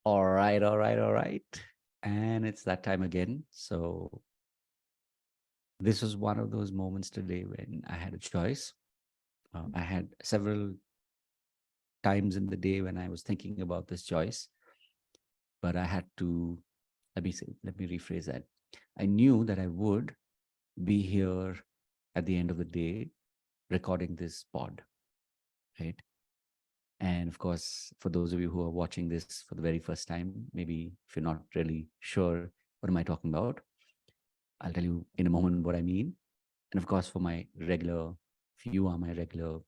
All right. And it's that time again. So this was one of those moments today when I had a choice. I had several times in the day when I was thinking about this choice, but I had to, let me rephrase that. I knew that I would be here at the end of the day recording this pod, right? And of course, for those of you who are watching this for the very first time, maybe if you're not really sure what am I talking about, I'll tell you in a moment what I mean. And of course, for my regular, if you are my regular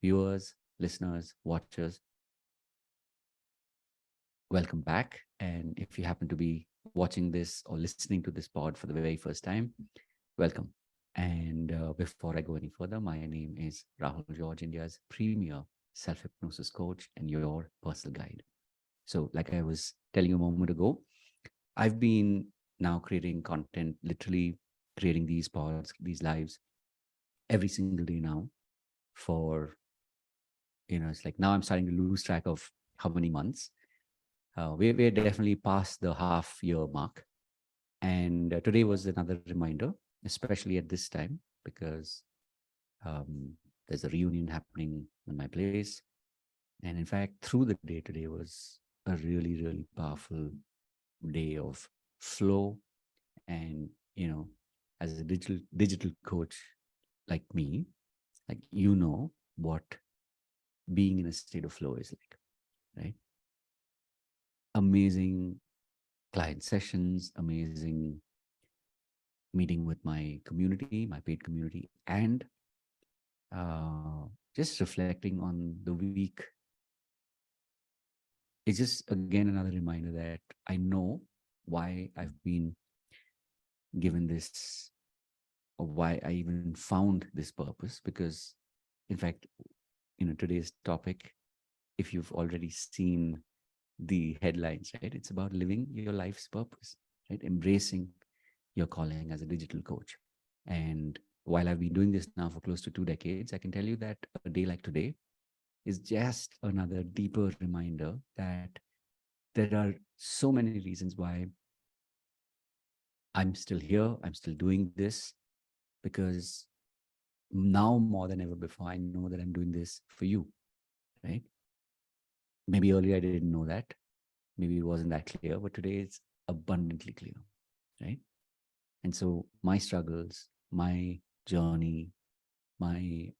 viewers, listeners, watchers, welcome back. And if you happen to be watching this or listening to this pod for the very first time, welcome. And before I go any further, my name is Rahul George, India's premier self hypnosis coach and your personal guide. So, like I was telling you a moment ago, I've been now creating content, literally creating these pods, these lives every single day now for, it's like now I'm starting to lose track of how many months. We're definitely past the half year mark. And today was another reminder, especially at this time, because um, there's a reunion happening in my place. And in fact, through the day today was a really, really powerful day of flow. And, as a digital coach like me, like what being in a state of flow is like, right? Amazing client sessions, amazing meeting with my community, my paid community, and just reflecting on the week. It's just again another reminder that I know why I've been given this, or why I even found this purpose. Because, in fact, today's topic, if you've already seen the headlines, right, it's about living your life's purpose, right? Embracing your calling as a digital coach. And while I've been doing this now for close to 2 decades, I can tell you that a day like today is just another deeper reminder that there are so many reasons why I'm still here, I'm still doing this, because now more than ever before, I know that I'm doing this for you, right? Maybe earlier I didn't know that. Maybe it wasn't that clear, but today it's abundantly clear, right? And so my struggles, my journey, my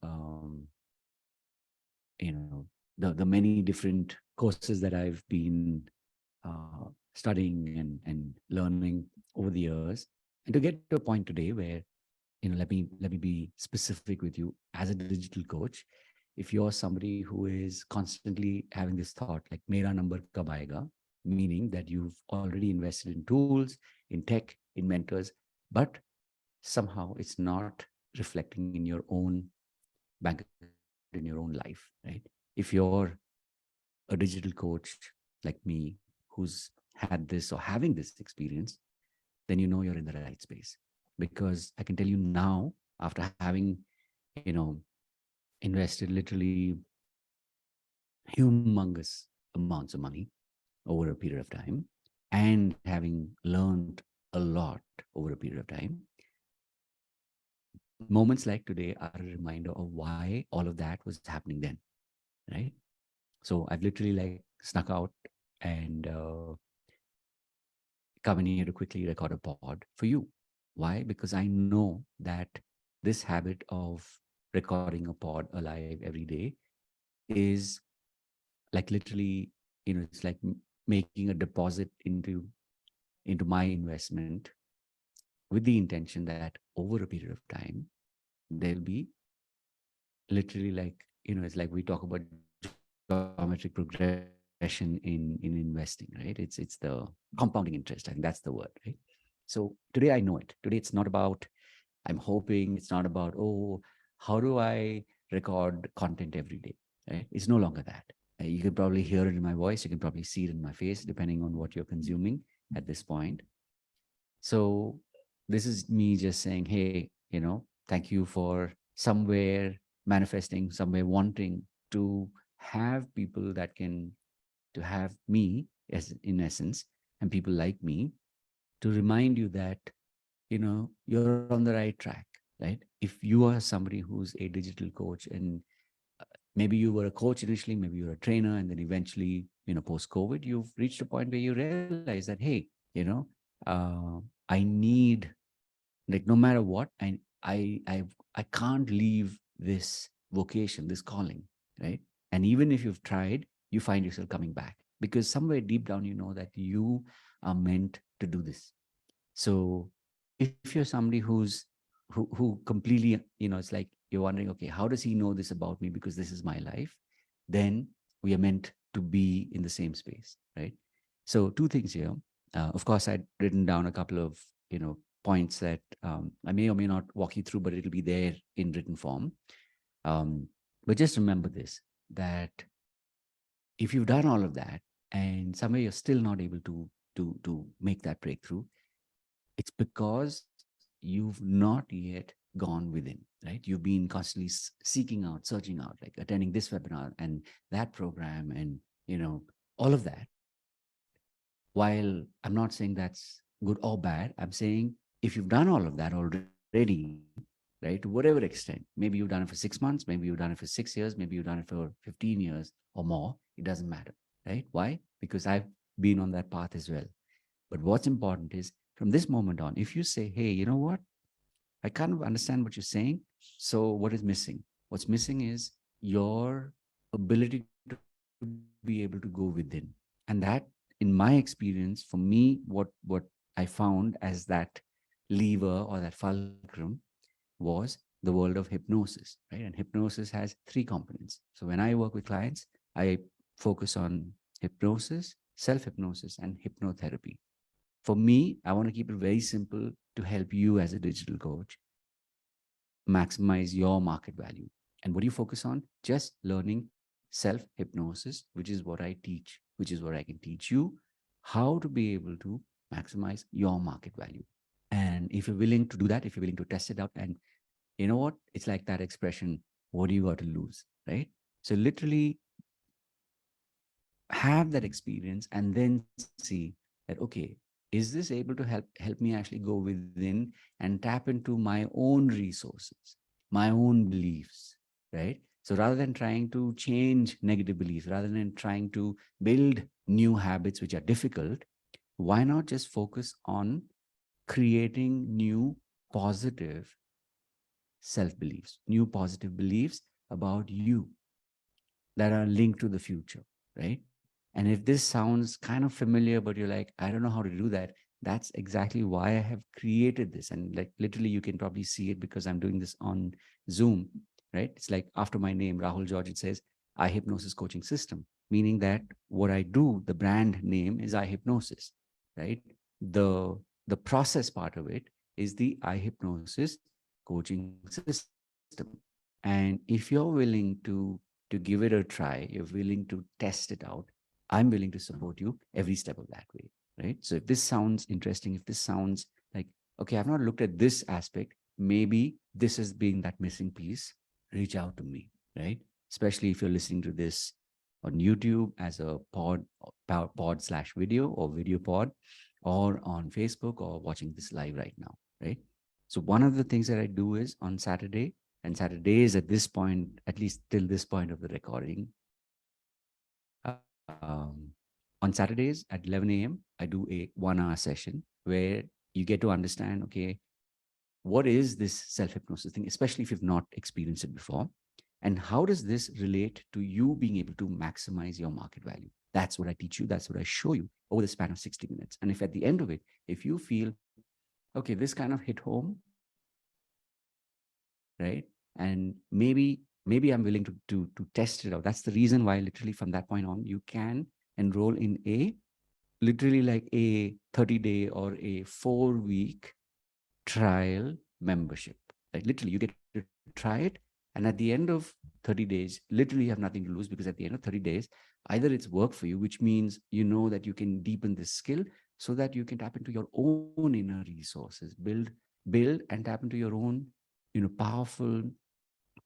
the many different courses that I've been studying and learning over the years, and to get to a point today where, let me be specific with you as a digital coach. If you're somebody who is constantly having this thought like mera number kab aayega, meaning that you've already invested in tools, in tech, in mentors, but somehow it's not reflecting in your own bank account, in your own life, right? If you're a digital coach like me who's had this or having this experience, then you know you're in the right space. Because I can tell you now, after having, you know, invested literally humongous amounts of money over a period of time, and having learned a lot over a period of time, moments like today are a reminder of why all of that was happening then, right? So I've literally like snuck out and come in here to quickly record a pod for you. Why? Because I know that this habit of recording a pod alive every day is like literally, it's like making a deposit into my investment, with the intention that over a period of time there'll be literally like, it's like we talk about geometric progression in investing, right? It's the compounding interest. I think that's the word, right? So today I know it. Today it's not about I'm hoping, it's not about, oh, how do I record content every day, right? It's no longer that. You can probably hear it in my voice, you can probably see it in my face depending on what you're consuming at this point. So this is me just saying, hey, thank you for somewhere manifesting, somewhere wanting to have people that can, to have me as in essence, and people like me, to remind you that you're on the right track, right? If you are somebody who's a digital coach, and maybe you were a coach initially, maybe you're a trainer, and then eventually, post COVID, you've reached a point where you realize that, hey, I need, like, no matter what, I can't leave this vocation, this calling, right? And even if you've tried, you find yourself coming back, because somewhere deep down you know that you are meant to do this. So if you're somebody who completely, it's like you're wondering, okay, how does he know this about me, because this is my life, then we are meant to be in the same space, right? So two things here. Of course, I'd written down a couple of points that I may or may not walk you through, but it'll be there in written form. um, but just remember this, that if you've done all of that and somewhere you're still not able to make that breakthrough, it's because you've not yet gone within, right? You've been constantly seeking out, searching out, like attending this webinar and that program, and all of that. While I'm not saying that's good or bad, I'm saying if you've done all of that already, right, to whatever extent, maybe you've done it for 6 months, maybe you've done it for 6 years, maybe you've done it for 15 years or more, it doesn't matter, right? Why? Because I've been on that path as well. But what's important is, from this moment on, if you say, hey, you know what? I kind of understand what you're saying. So what is missing? What's missing is your ability to be able to go within. And that, in my experience, for me, what I found as that lever or that fulcrum was the world of hypnosis, right? And hypnosis has three components. So when I work with clients, I focus on hypnosis, self hypnosis, and hypnotherapy. For me, I want to keep it very simple to help you as a digital coach maximize your market value. And what do you focus on? Just learning self hypnosis, which is what I teach, which is what I can teach you, how to be able to maximize your market value. And if you're willing to do that, if you're willing to test it out, and you know what? It's like that expression, what do you got to lose? Right? So literally have that experience and then see that, okay, is this able to help me actually go within and tap into my own resources, my own beliefs, right? So rather than trying to change negative beliefs, rather than trying to build new habits which are difficult, why not just focus on creating new positive self beliefs, new positive beliefs about you that are linked to the future, right? And if this sounds kind of familiar, but you're like, I don't know how to do that, that's exactly why I have created this. And like literally, you can probably see it because I'm doing this on Zoom, right? It's like after my name, Rahul George, it says I Hypnosis Coaching System, meaning that what I do, the brand name is I Hypnosis, right? The the process part of it is the I Hypnosis Coaching System. And if you're willing to give it a try, you're willing to test it out, I'm willing to support you every step of that way, right? So if this sounds interesting, if this sounds like, okay, I've not looked at this aspect, maybe this is being that missing piece, reach out to me, right? Especially if you're listening to this on YouTube as a pod slash video or video pod, or on Facebook, or watching this live right now, right? So one of the things that I do is on Saturday, and Saturdays at this point, at least till this point of the recording, on Saturdays at 11 a.m., I do a 1 hour session where you get to understand, okay, what is this self hypnosis thing, especially if you've not experienced it before? And how does this relate to you being able to maximize your market value? That's what I teach you. That's what I show you over the span of 60 minutes. And if at the end of it, if you feel, okay, this kind of hit home, right? And maybe I'm willing to test it out. That's the reason why literally from that point on, you can enroll in a literally like a 30-day or a 4-week trial membership. Like literally you get to try it. And at the end of 30 days, literally you have nothing to lose, because at the end of 30 days, either it's work for you, which means you know that you can deepen this skill so that you can tap into your own inner resources, build and tap into your own, powerful,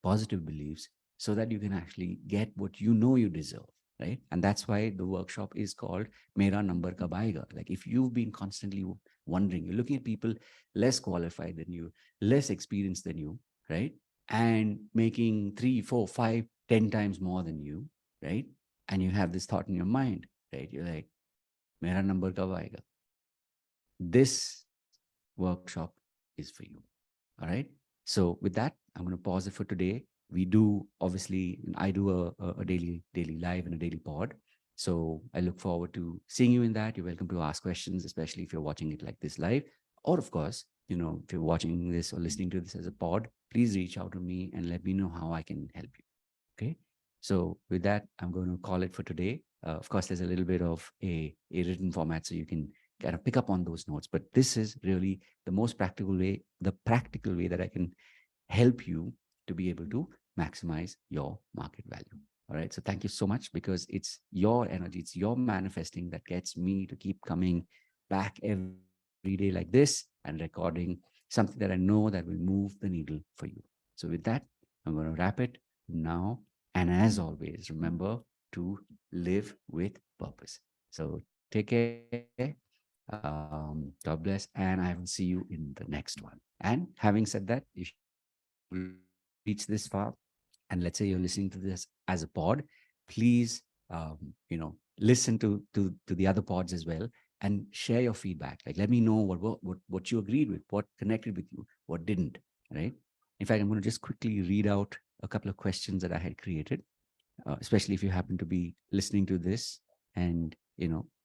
positive beliefs, so that you can actually get what you know you deserve. right? And that's why the workshop is called Mera Number Kab Aayega. Like if you've been constantly wondering, you're looking at people less qualified than you, less experienced than you, right? And making 3, 4, 5, 10 times more than you, right? And you have this thought in your mind, right? You're like, Mera number kab aayega? This workshop is for you. All right. So with that, I'm going to pause it for today. We do obviously, I do a daily live and a daily pod. So I look forward to seeing you in that. You're welcome to ask questions, especially if you're watching it like this live. Or of course, if you're watching this or listening to this as a pod, please reach out to me and let me know how I can help you. Okay. So with that, I'm going to call it for today. Of course, there's a little bit of a written format so you can kind of pick up on those notes. But this is really the practical way that I can help you to be able to maximize your market value. All right. So thank you so much because it's your energy, it's your manifesting that gets me to keep coming back every day like this and recording something that I know that will move the needle for you. So with that, I'm going to wrap it now. And as always, remember to live with purpose. So take care. God bless. And I will see you in the next one. And having said that, if you've reached this far, and let's say you're listening to this as a pod, please listen to the other pods as well and share your feedback. Like let me know what you agreed with, what connected with you, what didn't, right? In fact, I'm going to just quickly read out a couple of questions that I had created, especially if you happen to be listening to this and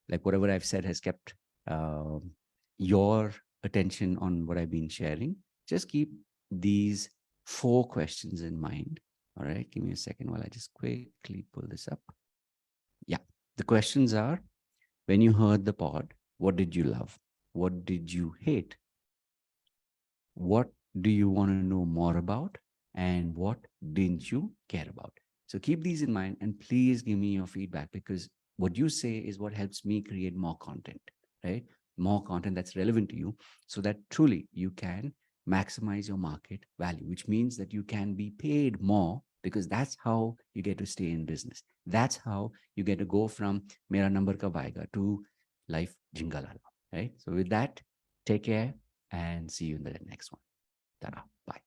like whatever I've said has kept um your attention on what I've been sharing. Just keep these 4 questions in mind. All right, give me a second while I just quickly pull this up. Yeah, the questions are: when you heard the pod, what did you love? What did you hate? What do you want to know more about? And what didn't you care about? So keep these in mind and please give me your feedback because what you say is what helps me create more content, right? More content that's relevant to you so that truly you can maximize your market value, which means that you can be paid more because that's how you get to stay in business. That's how you get to go from Mera Number Ka Vaega to Life Jingalala, right? So with that, take care and see you in the next one. Ta-da. Bye.